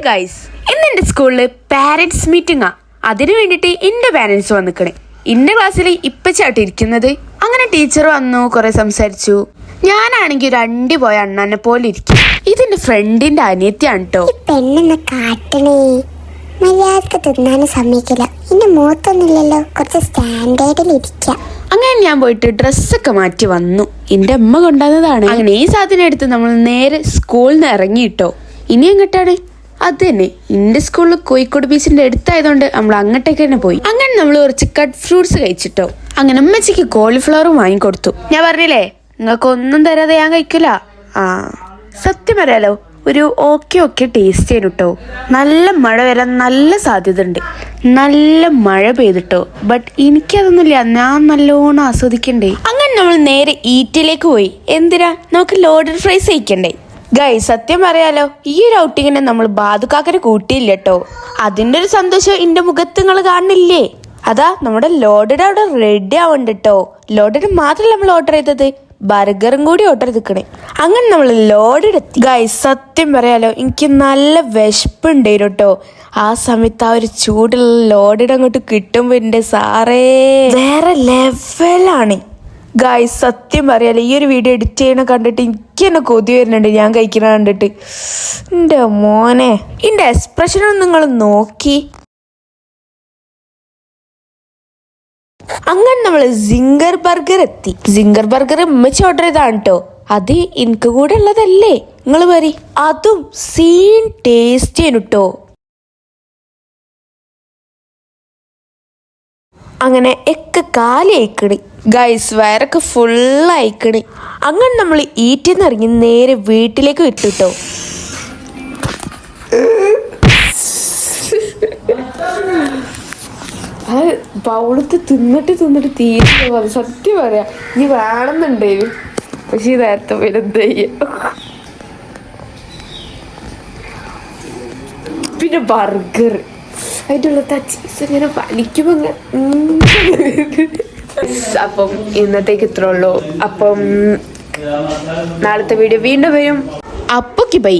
Guys, ഇന്ന് എൻ്റെ സ്കൂളിൽ പാരൻസ് മീറ്റിംഗാ. അതിനു വേണ്ടിയിട്ട് എൻ്റെ പാരൻസ് വന്നിക്കണേ. എൻ്റെ ക്ലാസ്സിൽ ഇപ്പച്ചായിട്ട് ഇരിക്കുന്നത്. അങ്ങനെ ടീച്ചർ വന്നു, കുറെ സംസാരിച്ചു. ഞാനാണെങ്കിൽ ഒരു അണ്ടി പോയ അണ്ണനെ പോലെ ഇരിക്കും. ഇതെന്റെ ഫ്രണ്ടിന്റെ അനിയത്തിയാണ് കേട്ടോ. പെണ്ണെന്ന് കാട്ടണേ, മര്യാദക്ക് തിന്നാനും സമ്മതിക്കില്ല. എന്റെ മുഖത്തൊന്നുമില്ലല്ലോ, കുറച്ച് സ്റ്റാൻഡേർഡിൽ ഇരിക്കാം. അങ്ങനെ ഞാൻ പോയിട്ട് ഡ്രസ്സൊക്കെ മാറ്റി വന്നു. എൻ്റെ അമ്മ കൊണ്ടുവന്നതാണ്. അങ്ങനെ ഈ സാധനം എടുത്ത് നമ്മൾ നേരെ സ്കൂളിൽ നിന്ന് ഇറങ്ങിയിട്ടോ. ഇനി എങ്ങോട്ടാണ്? അത് തന്നെ, എൻ്റെ സ്കൂളിൽ കോഴിക്കോട് ബീച്ചിന്റെ അടുത്തായതുകൊണ്ട് നമ്മൾ അങ്ങോട്ടേക്ക് തന്നെ പോയി. അങ്ങനെ നമ്മൾ കുറച്ച് കട്ട് ഫ്രൂട്ട്സ് കഴിച്ചിട്ടോ. അങ്ങനെ അമ്മച്ചിക്ക് കോളിഫ്ലവറും വാങ്ങിക്കൊടുത്തു. ഞാൻ പറഞ്ഞില്ലേ നിങ്ങൾക്ക് ഒന്നും തരാതെ ഞാൻ കഴിക്കില്ല. സത്യം പറയാലോ, ഒരു ഓക്കെ ടേസ്റ്റ് ചെയ്യും കേട്ടോ. നല്ല മഴ വരാൻ നല്ല സാധ്യത ഉണ്ട്. നല്ല മഴ പെയ്തിട്ടോ. ബട്ട് എനിക്കതൊന്നുമില്ല, ഞാൻ നല്ലോണം ആസ്വദിക്കണ്ടേ. അങ്ങനെ നമ്മൾ നേരെ ഈറ്റിലേക്ക് പോയി. എന്തിനാ? നമുക്ക് ലോഡഡ് ഫ്രൈസ് കഴിക്കണ്ടേ. ഗൈസ്, സത്യം പറയാലോ, ഈ ഒരു ഔട്ടിങ്ങിനെ നമ്മൾ ബാദുക്കാക്കനെ കൂട്ടിയില്ല കേട്ടോ. അതിന്റെ ഒരു സന്തോഷം എന്റെ മുഖത്ത് നിങ്ങൾ കാണുന്നില്ലേ? അതാ നമ്മുടെ ലോഡഡ് അവിടെ റെഡി ആവണ്ട് കേട്ടോ. ലോഡഡ് മാത്രമല്ല നമ്മൾ ഓർഡർ ചെയ്തത്, ബർഗറും കൂടി ഓർഡർ ചെയ്തിക്കണേ. അങ്ങനെ നമ്മൾ ലോഡഡ് എത്തി. ഗൈസ്, സത്യം പറയാലോ, എനിക്ക് നല്ല വിശപ്പുണ്ടായിരുന്നു കേട്ടോ. ആ സമയത്ത് ആ ഒരു ചൂടുള്ള ലോഡഡ് അങ്ങോട്ട് കിട്ടുമ്പോ എന്റെ സാറേ വേറെ ലെവലാണ്. ഗൈസ്, സത്യം പറയാലോ, ഈ ഒരു വീഡിയോ എഡിറ്റ് ചെയ്യണ കണ്ടിട്ട് എനിക്ക് തന്നെ കൊതി വരുന്നുണ്ട്. ഞാൻ കഴിക്കണ കണ്ടിട്ട് എൻ്റെ മോനെ, എൻ്റെ എക്സ്പ്രഷനും നിങ്ങൾ നോക്കി. അങ്ങനെ നമ്മൾ സിംഗർ ബർഗർ എത്തി. സിംഗർ ബർഗർ ഉമ്മച്ചി ഓർഡർ ചെയ്താണ് കേട്ടോ. അത് എനിക്ക് കൂടെ ഉള്ളതല്ലേ, നിങ്ങൾ പറ. അതും സീൻ ടേസ്റ്റ് ചെയ്യണം കേട്ടോ. അങ്ങനെ ഒക്കെ കാലി അയക്കണി. ഗൈസ്, വയറൊക്കെ ഫുള്ള് അയക്കണി. അങ്ങനെ നമ്മൾ ഈറ്റിന്ന് ഇറങ്ങി നേരെ വീട്ടിലേക്ക് വിട്ടുട്ടോ. അത് പൗളത്ത് തിന്നിട്ട് തീരെ സത്യം പറയാ. നീ വേണമെന്നുണ്ടേലും, പക്ഷെ ഈ നേരത്തെ വലുത് പിന്നെ ബർഗർ അതിൻ്റെ ഉള്ള ചീസ് ഇങ്ങനെ വലിക്കുമ്പോ. അപ്പം ഇന്നത്തേക്ക് ഇത്രേ ഉള്ളൂ. അപ്പം നാളത്തെ വീഡിയോ വീണ്ടും വരും. അപ്പൊക്ക് ബൈ.